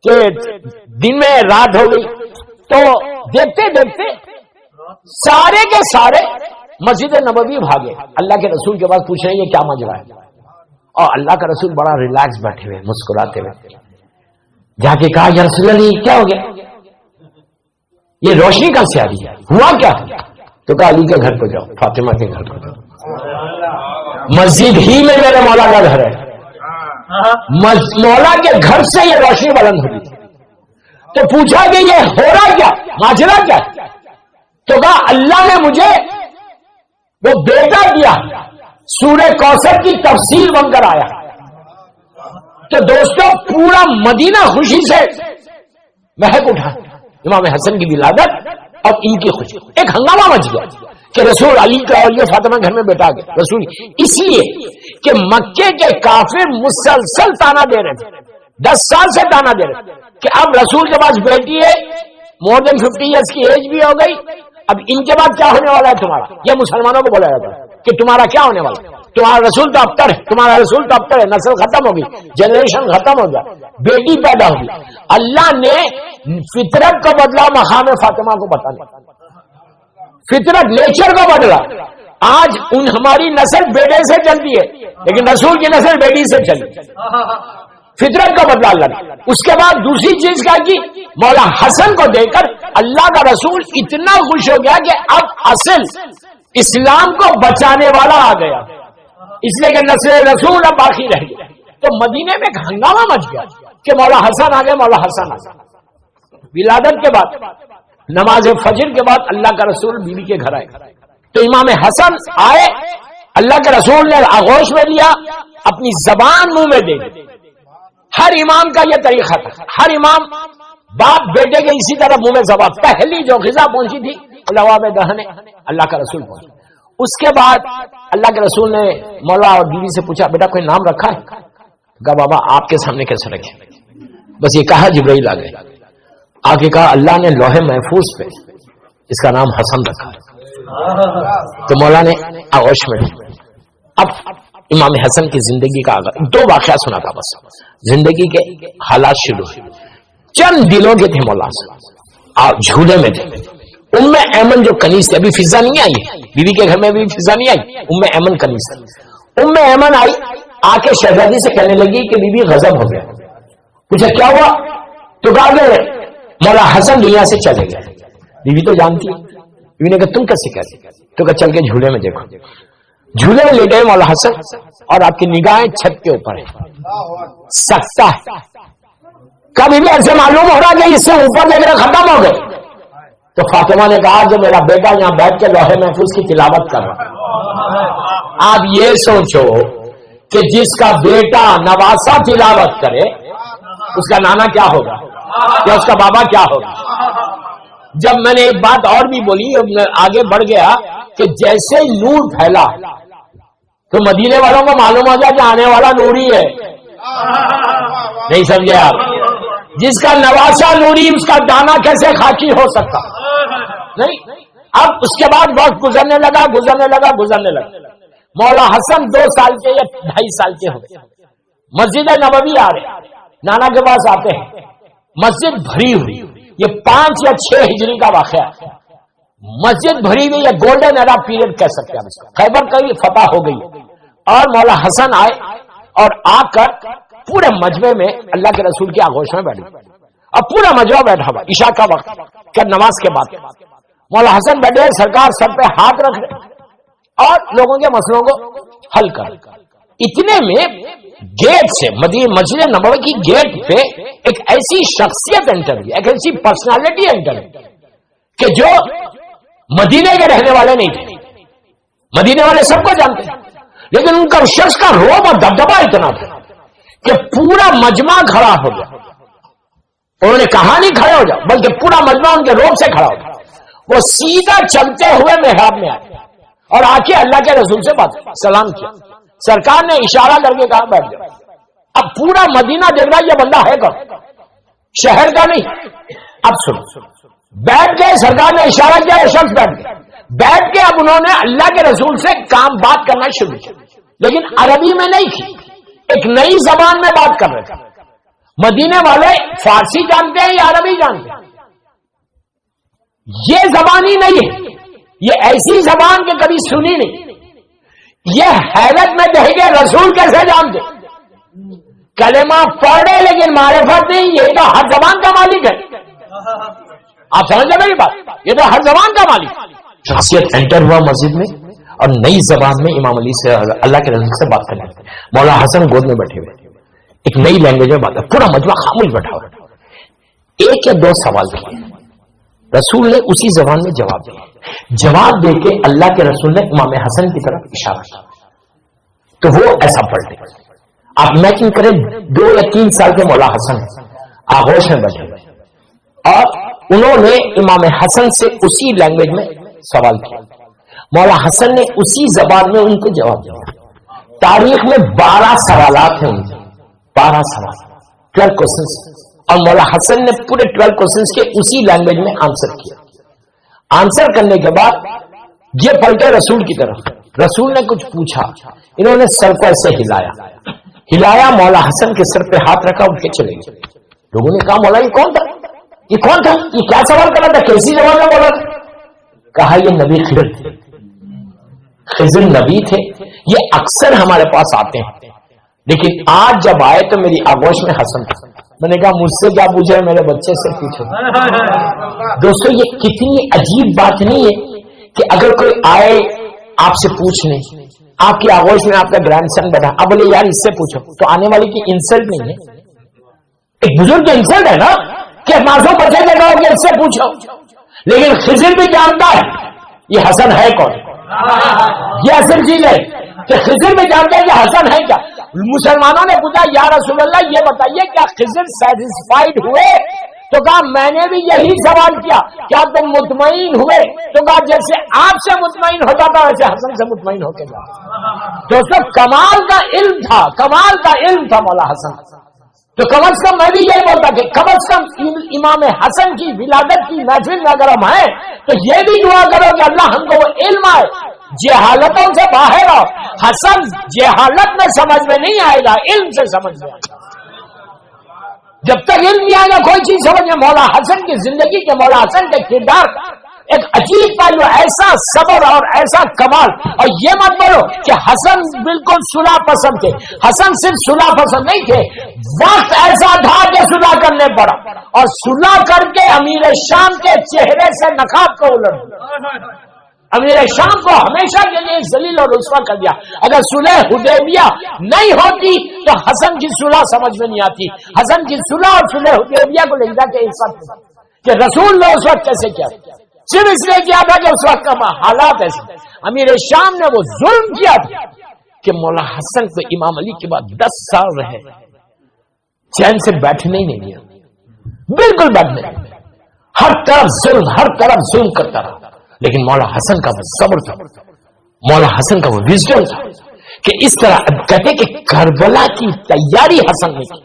کہ دن میں رات ہو گئی، تو دیکھتے دیکھتے سارے کے سارے مسجد نبوی بھاگے، اللہ کے رسول کے پاس پوچھ رہے ہیں یہ کیا ماجرا ہے، اور اللہ کا رسول بڑا ریلیکس بیٹھے ہوئے مسکراتے ہوئے جا کے کہا یا رسول اللہ کیا ہو گیا، یہ روشنی کہاں سے آ رہی ہے، ہوا کیا؟ تو کہا علی کے گھر کو جاؤ، فاطمہ کے گھر کو جاؤ، مسجد ہی میں میرے مولا کا گھر ہے، مولا کے گھر سے یہ روشنی بلند ہوئی تھی۔ تو پوچھا کہ یہ ہو رہا کیا، ماجرا کیا؟ تو کہا اللہ نے مجھے وہ بیٹا دیا، سورہ کوثر کی تفسیر بن کر آیا۔ تو دوستوں پورا مدینہ خوشی سے مہک اٹھا، امام حسن کی ولادت اور ان کی خوشی، ایک ہنگامہ مچ گیا کہ رسول علی کا اور یہ فاطمہ گھر میں بیٹا گیا رسول، اس لیے کہ مکے کے کافر مسلسل تانا دے رہے تھے، 10 سال سے تانا دے رہے تھے کہ اب رسول کے پاس بیٹی ہے، مور دین 50 ایئرس کی ایج بھی ہو گئی، اب ان کے بعد کیا ہونے والا ہے تمہارا؟ یہ مسلمانوں کو بولا جاتا ہے کہ تمہارا کیا ہونے والا ہے، تمہارا رسول تو ابتر ہے، تمہارا رسول تو ابتر ہے، نسل ختم ہوگی، جنریشن ختم ہو گیا، بیٹی پیدا ہوگی۔ اللہ نے فطرت کو بدلا، مقام فاطمہ کو بتانے، فطرت نیچر کو بدلا۔ آج ہماری نسل بیٹے سے چلتی ہے لیکن رسول کی نسل بیٹی سے چلی، فطرت کا بدلا اللہ نے۔ اس کے بعد دوسری چیز کیا کی، مولا حسن کو دیکھ کر اللہ کا رسول اتنا خوش ہو گیا کہ اب اصل اسلام کو بچانے والا آ گیا، اس لیے کہ نسل رسول اب باقی رہ گیا۔ تو مدینے میں ایک ہنگامہ مچ گیا کہ مولا حسن آ گئے، مولا حسن آ گئے۔ ولادت کے بعد نماز فجر کے بعد اللہ کا رسول بیوی کے گھر آئے، تو امام حسن آئے، اللہ کے رسول نے آغوش میں لیا، اپنی زبان منہ میں دے دی۔ ہر امام کا یہ طریقہ تھا، ہر امام باپ بیٹے کے اسی طرح منہ میں زبان، پہلی جو غذا پہنچی تھی لواب دہنے اللہ کا رسول پہنچا۔ اس کے بعد اللہ کے رسول نے مولا اور بیوی سے پوچھا بیٹا کوئی نام رکھا ہے؟ کہا بابا آپ کے سامنے کیسے رکھے، بس یہ کہا جبرائیل آ گئے، آگے کہا اللہ نے لوح محفوظ پہ اس کا نام حسن رکھا، تو مولا نے آغوش میں۔ اب امام حسن کی زندگی کا آغاز، 2 واقعہ سنا تھا بس، زندگی کے حالات شروع ہوئے۔ چند دنوں کے تھے مولا حسن، جھولے میں تھے، ام ایمن جو کنیز تھی، ابھی فضا نہیں آئی، بیوی کے گھر میں بھی فضا نہیں آئی، ام ایمن کنیز تھی۔ ام ایمن آئی، آ کے شہزادی سے کہنے لگی کہ بیوی غضب ہو گیا، پوچھا کیا ہوا؟ تو کہا کہ مولا حسن دنیا سے چلے گئے۔ بیوی تو جانتی ہے، بیوی نے کہا تم کیسے کہتے؟ تو کہا چل کے جھولے میں دیکھو، جھولے میں لیٹے مولا حسن اور آپ کی نگاہیں چھت کے اوپر ہے، سکتا ہے، کبھی بھی ایسے معلوم ہو رہا کہ اس سے اوپر لے کر ختم ہو گئے۔ تو فاطمہ نے کہا جو میرا بیٹا یہاں بیٹھ کے لوح محفوظ کی تلاوت کر رہا، آپ یہ سوچو کہ جس کا بیٹا نواسا تلاوت کرے اس کا نانا کیا ہوگا یا اس کا بابا کیا ہوگا۔ جب میں نے ایک بات اور بھی بولی، آگے بڑھ گیا کہ جیسے نور پھیلا تو مدینے والوں کو معلوم ہو جائے کہ آنے والا نوری ہے، نہیں سمجھے آپ؟ جس کا نواسا نوری اس کا دانا کیسے خاکی ہو سکتا نہیں۔ اب اس کے بعد وقت گزرنے لگا، مولا حسن 2 سال کے یا 2.5 سال کے ہو گئے، مسجد نبوی آ رہے، نانا کے پاس آتے ہیں، مسجد بھری ہوئی، یہ 5 یا 6 ہجری کا واقعہ ہے، مسجد بھری ہوئی، یہ گولڈن ایرا پیریڈ کہہ سکتے ہیں، خیبر کا فتح ہو گئی، اور مولا حسن آئے اور آ کر پورے مجمع میں اللہ کے رسول کی آغوش میں بیٹھے، اب پورا مجمع بیٹھا ہوا، عشاء کا وقت کیا نماز کے بعد، مولا حسن بیٹھے، سرکار سر پہ ہاتھ رکھ رہے اور لوگوں کے مسئلوں کو حل کر۔ اتنے میں گیٹ سے مسجد نبوی کی گیٹ پہ ایک ایسی شخصیت انٹر ہوئی، ایک ایسی پرسنالٹی انٹر ہوئی کہ جو مدینے کے رہنے والے نہیں تھے، مدینے والے سب کو جانتے ہیں، لیکن ان کا شخص کا روب اور دبدبا اتنا تھا کہ پورا مجمع کھڑا ہو گیا۔ انہوں نے کہا نہیں کھڑے ہو جاؤ، بلکہ پورا مجمع ان کے روب سے کھڑا ہو گیا۔ وہ سیدھا چلتے ہوئے محراب میں آئے اور آ کے اللہ کے رسول سے بات سلام کیا، سرکار نے اشارہ کر کے کہا بیٹھ جاؤ۔ اب پورا مدینہ دیکھ رہا یہ بندہ ہے کون، شہر کا نہیں۔ اب سنو، بیٹھ گئے، سرکار نے اشارہ کیا، شخص بیٹھ گئے، بیٹھ کے اب انہوں نے اللہ کے رسول سے بات کرنا شروع کی، لیکن عربی میں نہیں کی، ایک نئی زبان میں بات کر رہے تھے۔ مدینے والے فارسی جانتے ہیں یا عربی جانتے ہیں؟ یہ زبان ہی نہیں ہے، یہ ایسی زبان کہ کبھی سنی نہیں. یہ حیرت میں رہ گئے رسول کیسے جانتے؟ کلمہ پڑھے لیکن معرفت نہیں. یہ تو ہر زبان کا مالک ہے. آپ سمجھے میری بات؟ یہ تو ہر زبان کا مالک. شخصیت انٹر ہوا مسجد میں اور نئی زبان میں امام علی سے اللہ کے رسول سے بات کرنے لگے. مولا حسن گود میں بیٹھے ہوئے ایک نئی لینگویج میں بات کر، پورا مجمع خاموش بیٹھا ہوا. ایک یا دو سوال کیے، رسول نے اسی زبان میں جواب دیا. جواب دے کے اللہ کے رسول نے امام حسن کی طرف اشارہ کیا تو وہ ایسا پلٹے. آپ میچنگ کریں 2 یا 3 سال کے مولا حسن آغوش میں بیٹھے ہوئے اور انہوں نے امام حسن سے اسی لینگویج میں سوال کیا. مولا حسن نے اسی زبان میں ان کو جواب دیا. تاریخ میں 12 سوالات ہیں ان کے، 12 سوال، 12 کوشچنس، اور مولا حسن نے پورے 12 کوشچنس کے اسی لینگویج میں آنسر کیا. آنسر کرنے کے بعد یہ پلٹے رسول کی طرف. رسول نے کچھ پوچھا، انہوں نے سر کو ایسے ہلایا، مولا حسن کے سر پہ ہاتھ رکھا، اٹھ کے چلے گئے. لوگوں نے کہا مولا یہ کون تھا، یہ کون تھا، یہ کیا سوال کر رہا تھا، کیسی زبان میں بولا تھا؟ کہا یہ نبی خضر تھے. خضر نبی تھے، یہ اکثر ہمارے پاس آتے ہیں لیکن آج جب آئے تو میری آغوش میں حسن تھا. میں نے کہا مجھ سے کیا پوچھا ہے، میرے بچے سے پوچھو. دوستو یہ کتنی عجیب بات نہیں ہے کہ اگر کوئی آئے آپ سے پوچھنے، آپ کی آغوش میں آپ کا گرینڈ سن بیٹھا، اب بولے یار اس سے پوچھو، تو آنے والی کی انسلٹ نہیں ہے. ایک بزرگ کی انسلٹ ہے نا کہ معصوم بچے سے کہو کہ اس سے پوچھو. لیکن خضر بھی جانتا ہے یہ حسن ہے کون. یہ اصل چیز ہے کہ خضر بھی جانتا ہے کہ حسن ہے کیا. مسلمانوں نے پوچھا یا رسول اللہ یہ بتائیے کیا خضر سیٹسفائیڈ ہوئے؟ تو کہا میں نے بھی یہی سوال کیا، کیا تم مطمئن ہوئے؟ تو کہا جیسے آپ سے مطمئن ہوتا تھا ویسے حسن سے مطمئن ہو کے جا. دوستوں کمال کا علم تھا، کمال کا علم تھا مولا حسن. تو کم از کم میں بھی یہی بولتا کہ کم از کم امام حسن کی ولادت کی محفل میں اگر ہم ہیں تو یہ بھی دعا کرو کہ اللہ ہم کو وہ علم آئے، جہالتوں سے باہر آؤ. حسن جہالت میں سمجھ میں نہیں آئے گا، علم سے سمجھ میں آئے گا. جب تک علم نہیں آئے گا کوئی چیز سمجھ میں. مولا حسن کی زندگی کے، مولا حسن کے کردار ایک عجیب پہلو، ایسا صبر اور ایسا کمال. اور یہ مت بولو کہ حسن بالکل صلح پسند تھے. حسن صرف صلح پسند نہیں تھے، وقت ایسا تھا کہ صلح کرنے پڑا اور صلح کر کے امیر شام کے چہرے سے نقاب کو الٹ دیا. امیر شام کو ہمیشہ کے لیے ذلیل اور رسوا کر دیا. اگر صلح حدیبیہ نہیں ہوتی تو حسن کی صلح سمجھ میں نہیں آتی. حسن کی صلح اور صلح حدیبیہ کو لے جا کے ایک ساتھ کہ رسول نے اس وقت کیسے کیا، صرف اس لیے کیا تھا کہ اس وقت کا حالات ایسے. امیر شام نے وہ ظلم کیا تھا کہ مولا حسن کو امام علی کے بعد 10 سال رہے، چین سے بیٹھنے ہی نہیں دیا، بالکل بیٹھنے نہیں. ہر طرف ظلم کرتا رہا. لیکن مولا حسن کا وہ صبر تھا، مولا حسن کا وہ وزڈم تھا کہ اس طرح کہتے کہ کربلا کی تیاری حسن نے کی.